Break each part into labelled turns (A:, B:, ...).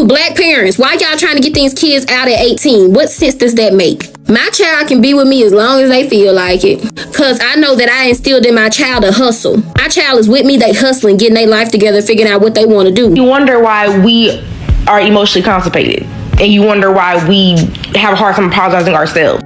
A: black parents, why y'all trying to get these kids out at 18? What sense does that make? My child can be with me as long as they feel like it. Because I know that I instilled in my child a hustle. My child is with me, they hustling, getting their life together, figuring out what they want to do.
B: You wonder why we are emotionally constipated. And you wonder why we have a hard time apologizing ourselves.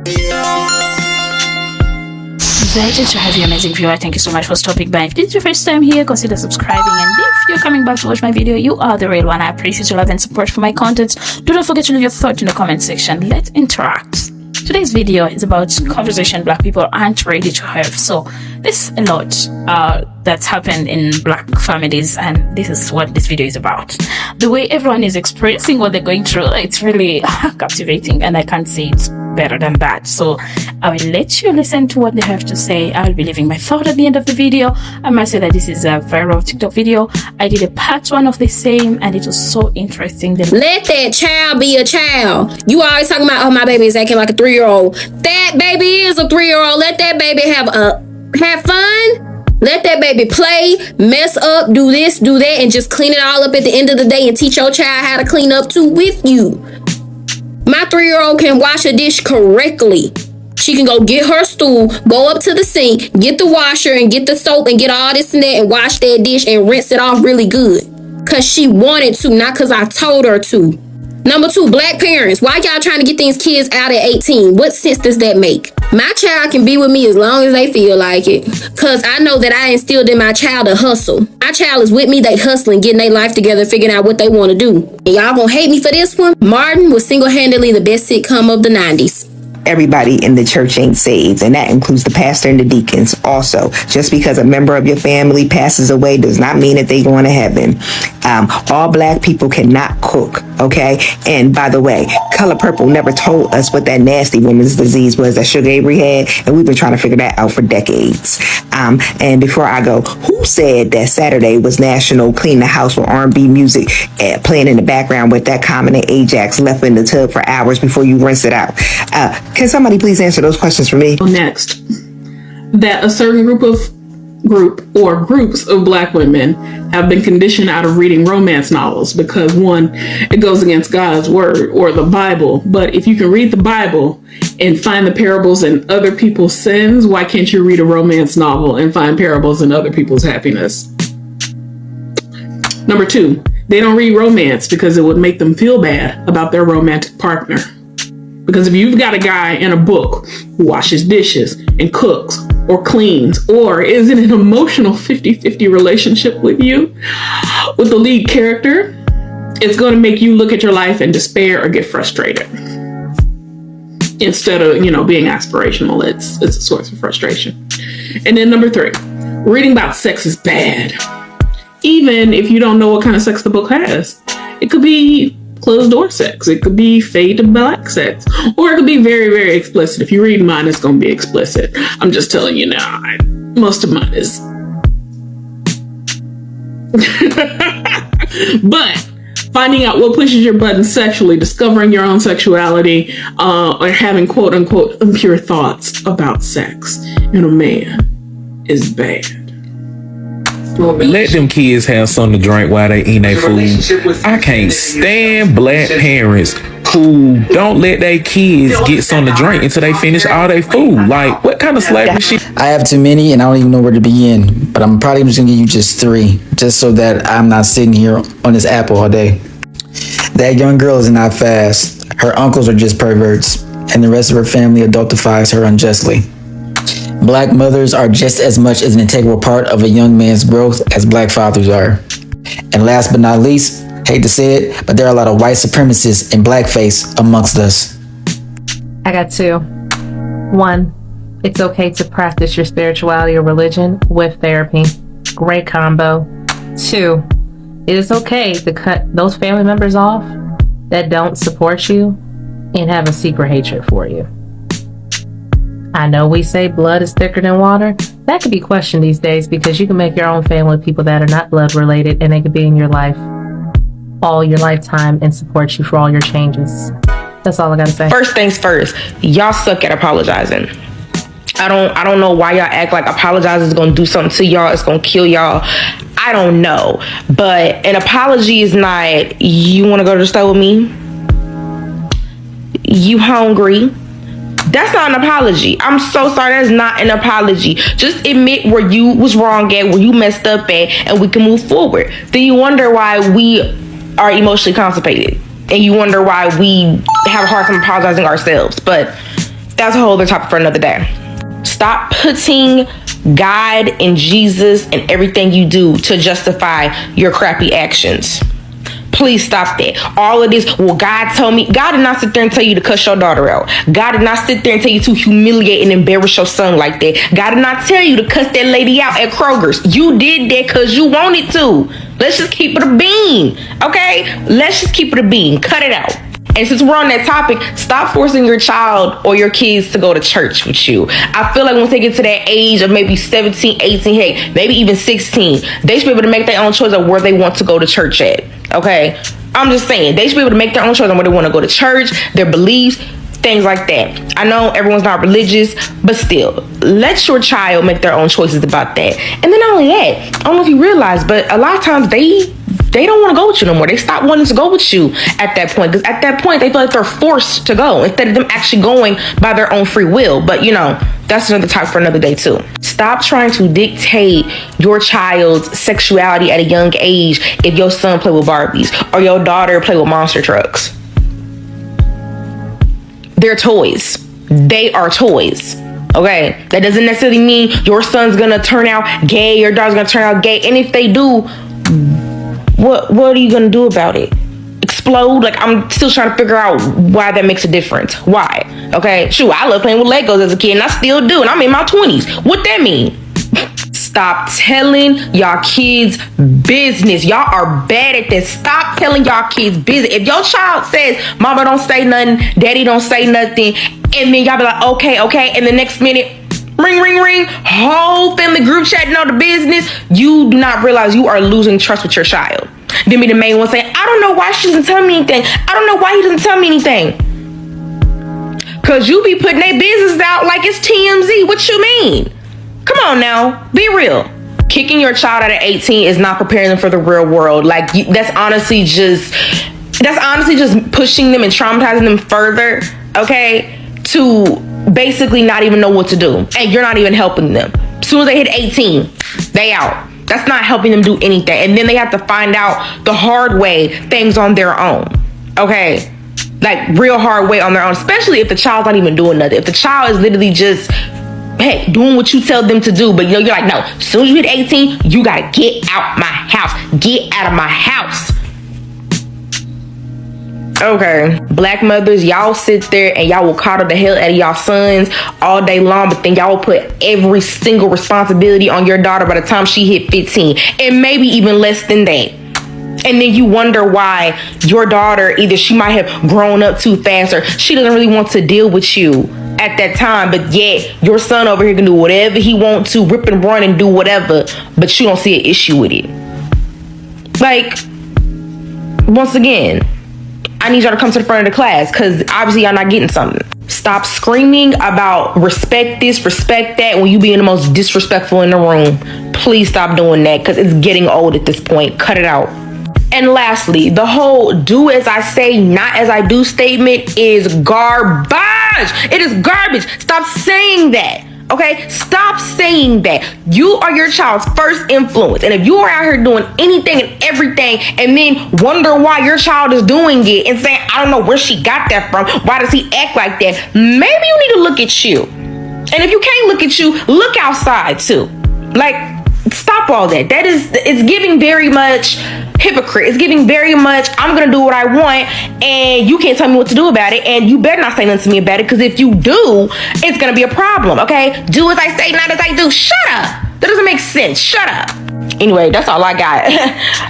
C: Delighted to have you, amazing viewer. Thank you so much for stopping by. If this is your first time here, consider subscribing. And if you're coming back to watch my video, you are the real one. I appreciate your love and support for my content. Do not forget to leave your thoughts in the comment section. Let's interact. Today's video is about conversation black people aren't ready to have. So there's a lot that's happened in black families, and this is what this video is about. The way everyone is expressing what they're going through, it's really captivating, and I can't say it's better than that. So I will let you listen to what they have to say. I will be leaving my thought at the end of the video. I must say that this is a viral TikTok video. I did a part 1 of the same, and it was so interesting.
A: Let that child be a child. You always talking about, oh, my baby is acting like a 3-year-old. That baby is a 3-year-old. Let that baby have fun. Let that baby play, mess up, do this, do that, and just clean it all up at the end of the day and teach your child how to clean up too with you. My 3-year-old can wash a dish correctly. She can go get her stool, go up to the sink, get the washer and get the soap and get all this and that and wash that dish and rinse it off really good. Because she wanted to, not because I told her to. Number 2, black parents, why y'all trying to get these kids out at 18? What sense does that make? My child can be with me as long as they feel like it. Because I know that I instilled in my child a hustle. My child is with me, they hustling, getting their life together, figuring out what they want to do. And y'all gonna hate me for this one? Martin was single-handedly the best sitcom of the 90s.
D: Everybody in the church ain't saved, and that includes the pastor and the deacons also. Just because a member of your family passes away does not mean that they going to heaven. All black people cannot cook, okay? And by the way, Color Purple never told us what that nasty woman's disease was that Sugar Avery had, and we've been trying to figure that out for decades. And before I go, who said that Saturday was National Clean the House with R&B music playing in the background with that Common and Ajax left in the tub for hours before you rinse it out? Can somebody please answer those questions for me?
E: Next, that a certain groups of black women have been conditioned out of reading romance novels because, one, it goes against God's word or the Bible. But if you can read the Bible and find the parables in other people's sins, why can't you read a romance novel and find parables in other people's happiness? Number 2, they don't read romance because it would make them feel bad about their romantic partner. Because if you've got a guy in a book who washes dishes and cooks or cleans or is in an emotional 50-50 relationship with you, with the lead character, it's going to make you look at your life and despair or get frustrated. Instead of, being aspirational, it's a source of frustration. And then number 3, reading about sex is bad. Even if you don't know what kind of sex the book has. It could be closed door sex. It could be fade to black sex. Or it could be very, very explicit. If you read mine, it's going to be explicit. I'm just telling you now. Most of mine is. But finding out what pushes your buttons sexually, discovering your own sexuality, or having quote unquote impure thoughts about sex in a man is bad.
F: Let them kids have something to drink while they eat their food. I can't stand black parents who don't let their kids get something to drink until they finish all their food. Like, what kind of slavery shit?
G: I have too many and I don't even know where to begin, but I'm probably just gonna give you just 3, just so that I'm not sitting here on this apple all day. That young girl is not fast. Her uncles are just perverts, and the rest of her family adultifies her unjustly. Black mothers are just as much as an integral part of a young man's growth as black fathers are. And last but not least, hate to say it, but there are a lot of white supremacists and blackface amongst us.
H: I got 2. 1, it's okay to practice your spirituality or religion with therapy. Great combo. 2, it is okay to cut those family members off that don't support you and have a secret hatred for you. I know we say blood is thicker than water. That could be questioned these days because you can make your own family with people that are not blood related, and they could be in your life all your lifetime and support you for all your changes. That's all I gotta say.
B: First things first, y'all suck at apologizing. I don't know why y'all act like apologizing is gonna do something to y'all. It's gonna kill y'all. I don't know. But an apology is not, you want to go to the store with me? You hungry? That's not an apology. I'm so sorry. That's not an apology. Just admit where you was wrong at, where you messed up at, and we can move forward. Then you wonder why we are emotionally constipated. And you wonder why we have a hard time apologizing ourselves. But that's a whole other topic for another day. Stop putting God and Jesus and everything you do to justify your crappy actions. Please stop that. All of this, well, God told me. God did not sit there and tell you to cuss your daughter out. God did not sit there and tell you to humiliate and embarrass your son like that. God did not tell you to cuss that lady out at Kroger's. You did that because you wanted to. Let's just keep it a bean, okay? Let's just keep it a bean. Cut it out. And since we're on that topic, stop forcing your child or your kids to go to church with you. I feel like once they get to that age of maybe 17, 18, hey, maybe even 16, they should be able to make their own choice of where they want to go to church at. Okay? I'm just saying, they should be able to make their own choice on where they want to go to church, their beliefs, things like that. I know everyone's not religious, but still, let your child make their own choices about that. And then not only that, I don't know if you realize, but a lot of times they don't want to go with you no more. They stop wanting to go with you at that point. Because at that point, they feel like they're forced to go instead of them actually going by their own free will. But, you know, that's another topic for another day, too. Stop trying to dictate your child's sexuality at a young age if your son play with Barbies or your daughter play with monster trucks. They're toys. They are toys. Okay? That doesn't necessarily mean your son's going to turn out gay, your daughter's going to turn out gay. And if they do, what are you gonna do about it? Explode? Like, I'm still trying to figure out why that makes a difference. Why? Okay, shoot, I love playing with Legos as a kid, and I still do, and I'm in my 20s. What that mean? Stop telling y'all kids business. Y'all are bad at this. Stop telling y'all kids business. If your child says, mama don't say nothing, daddy don't say nothing, and then y'all be like, okay, and the next minute, ring, ring, ring, whole family group chat know the business, you do not realize you are losing trust with your child. Then be the main one saying, I don't know why she doesn't tell me anything. I don't know why he doesn't tell me anything. Because you be putting their business out like it's TMZ. What you mean? Come on now, be real. Kicking your child out at 18 is not preparing them for the real world. Like, that's honestly just pushing them and traumatizing them further, okay, to basically not even know what to do. And you're not even helping them. As soon as they hit 18, they out. That's not helping them do anything. And then they have to find out the hard way things on their own. Okay? Like, real hard way on their own. Especially if the child's not even doing nothing. If the child is literally just, hey, doing what you tell them to do. But you're like, no, as soon as you hit 18, you gotta get out my house. Get out of my house. Okay, black mothers, y'all sit there and y'all will coddle the hell out of y'all sons all day long, but then y'all will put every single responsibility on your daughter by the time she hit 15, and maybe even less than that. And then you wonder why your daughter, either she might have grown up too fast or she doesn't really want to deal with you at that time, but yet your son over here can do whatever he wants to, rip and run and do whatever, but you don't see an issue with it. Like, once again, I need y'all to come to the front of the class because obviously y'all not getting something. Stop screaming about respect this, respect that when you being the most disrespectful in the room. Please stop doing that because it's getting old at this point. Cut it out. And lastly, the whole do as I say, not as I do statement is garbage. It is garbage. Stop saying that. Okay, stop saying that. You are your child's first influence. And if you are out here doing anything and everything and then wonder why your child is doing it and saying, I don't know where she got that from, why does he act like that? Maybe you need to look at you. And if you can't look at you, look outside too. Like, stop all that. It's giving very much hypocrite. It's giving very much, I'm going to do what I want and you can't tell me what to do about it. And you better not say nothing to me about it because if you do, it's going to be a problem. Okay? Do as I say, not as I do. Shut up. That doesn't make sense. Shut up. Anyway, that's all I got.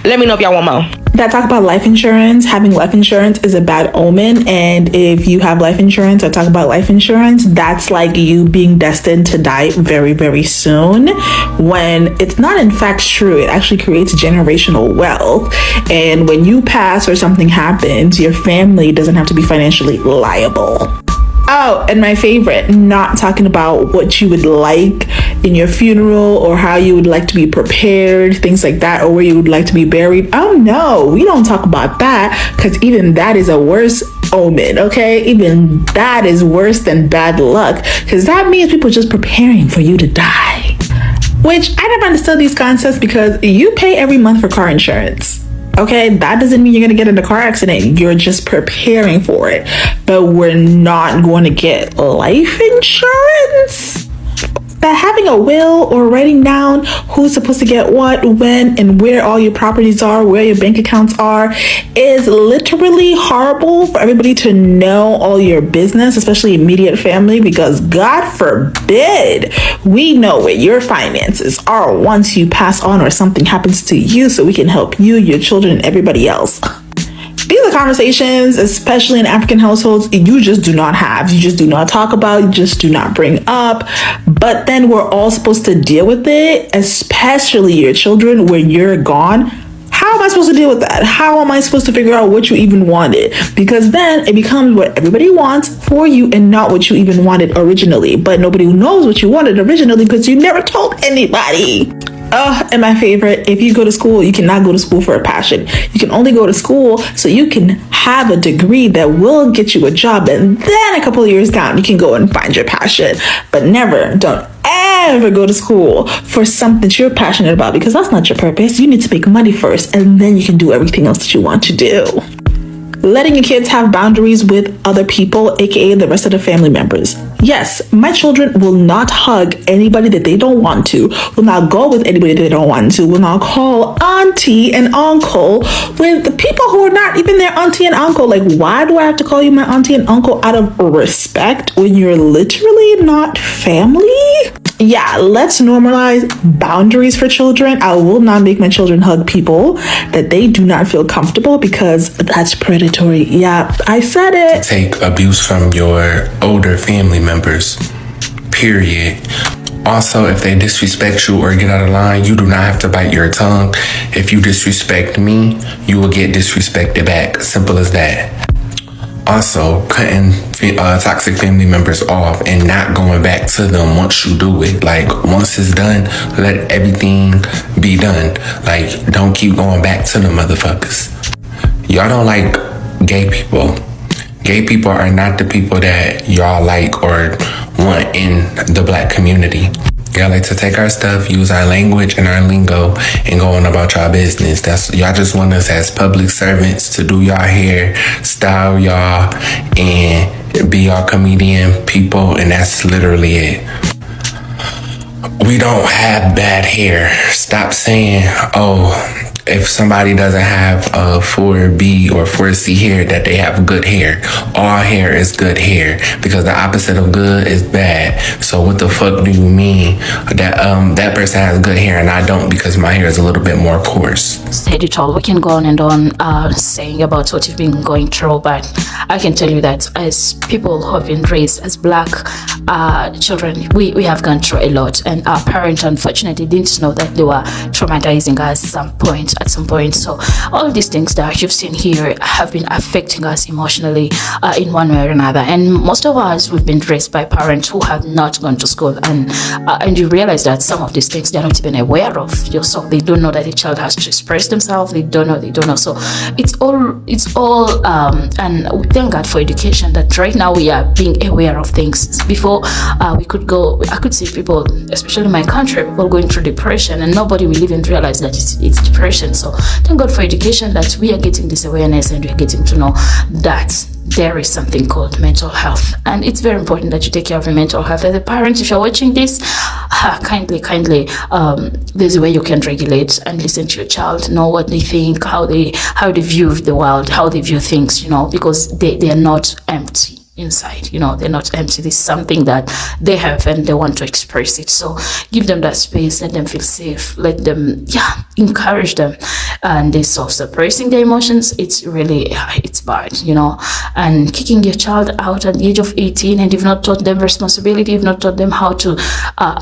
B: Let me know if y'all want more.
I: That talk about life insurance. Having life insurance is a bad omen, and if you have life insurance or talk about life insurance, that's like you being destined to die very, very soon, when it's not in fact true. It actually creates generational wealth, and when you pass or something happens, your family doesn't have to be financially liable. Oh, and my favorite, not talking about what you would like in your funeral, or how you would like to be prepared, things like that, or where you would like to be buried. Oh no, we don't talk about that, because even that is a worse omen, okay? Even that is worse than bad luck, because that means people just preparing for you to die. Which I never understood these concepts, because you pay every month for car insurance. Okay, that doesn't mean you're gonna get in a car accident. You're just preparing for it. But we're not going to get life insurance? That having a will or writing down who's supposed to get what, when, and where all your properties are, where your bank accounts are, is literally horrible for everybody to know all your business, especially immediate family, because God forbid we know where your finances are once you pass on or something happens to you, so we can help you, your children, and everybody else. These are conversations, especially in African households, you just do not have. You just do not talk about, you just do not bring up. But then we're all supposed to deal with it, especially your children, when you're gone. How am I supposed to deal with that? How am I supposed to figure out what you even wanted? Because then it becomes what everybody wants for you and not what you even wanted originally. But nobody knows what you wanted originally because you never told anybody. Oh, and my favorite, if you go to school, you cannot go to school for a passion. You can only go to school so you can have a degree that will get you a job, and then a couple of years down, you can go and find your passion. But never, don't ever go to school for something that you're passionate about, because that's not your purpose. You need to make money first, and then you can do everything else that you want to do. Letting your kids have boundaries with other people, aka the rest of the family members. Yes, my children will not hug anybody that they don't want to, will not go with anybody that they don't want to, will not call auntie and uncle with the people who are not even their auntie and uncle. Like, why do I have to call you my auntie and uncle out of respect when you're literally not family? Yeah, let's normalize boundaries for children. I will not make my children hug people that they do not feel comfortable, because that's predatory. Yeah, I said it.
J: Take abuse from your older family members, period. Also, if they disrespect you or get out of line, you do not have to bite your tongue. If you disrespect me, you will get disrespected back. Simple as that. Also, cutting toxic family members off and not going back to them once you do it. Like, once it's done, let everything be done. Like, don't keep going back to the motherfuckers. Y'all don't like gay people. Gay people are not the people that y'all like or want in the black community. Y'all like to take our stuff, use our language and our lingo, and go on about y'all business. Y'all just want us as public servants to do y'all hair, style y'all, and be y'all comedian people, and that's literally it. We don't have bad hair. Stop saying, oh, if somebody doesn't have a 4B or 4C hair, that they have good hair. All hair is good hair, because the opposite of good is bad. So what the fuck do you mean that that person has good hair and I don't, because my hair is a little bit more coarse?
C: Said it all. We can go on and on saying about what you've been going through, but I can tell you that as people who have been raised as black children, we have gone through a lot, and our parents unfortunately didn't know that they were traumatizing us at some point. So all these things that you've seen here have been affecting us emotionally in one way or another. And most of us, we've been raised by parents who have not gone to school, and you realize that some of these things they're not even aware of. So they don't know that a child has to express themselves. They don't know. So it's all and thank God for education, that right now we are being aware of things. Before I could see people, especially in my country, people going through depression, and nobody will even realize that it's depression. So thank God for education, that we are getting this awareness, and we are getting to know that there is something called mental health, and it's very important that you take care of your mental health. As a parent, if you're watching this, kindly there's a way you can regulate and listen to your child, know what they think, how they view the world, how they view things, because they are not empty inside, they're not empty. This is something that they have and they want to express it. So give them that space, let them feel safe, let them encourage them. And this of suppressing their emotions, it's bad, and kicking your child out at the age of 18, and you've not taught them responsibility, you've not taught them how to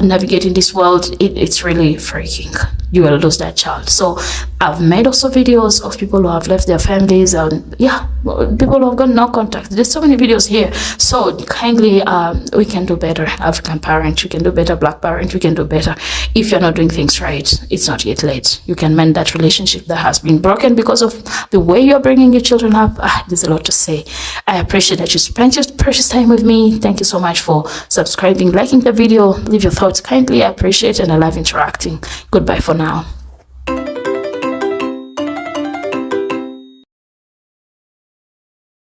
C: navigate in this world, it's really freaking. you will lose that child. So I've made also videos of people who have left their families, and people who have got no contact. There's so many videos here. So kindly, we can do better. African parents, we can do better. Black parents, we can do better. If you're not doing things right, it's not yet late. You can mend that relationship that has been broken because of the way you're bringing your children up. There's a lot to say. I appreciate that you spent your precious time with me. Thank you so much for subscribing, liking the video, leave your thoughts kindly. I appreciate and I love interacting. Goodbye for now.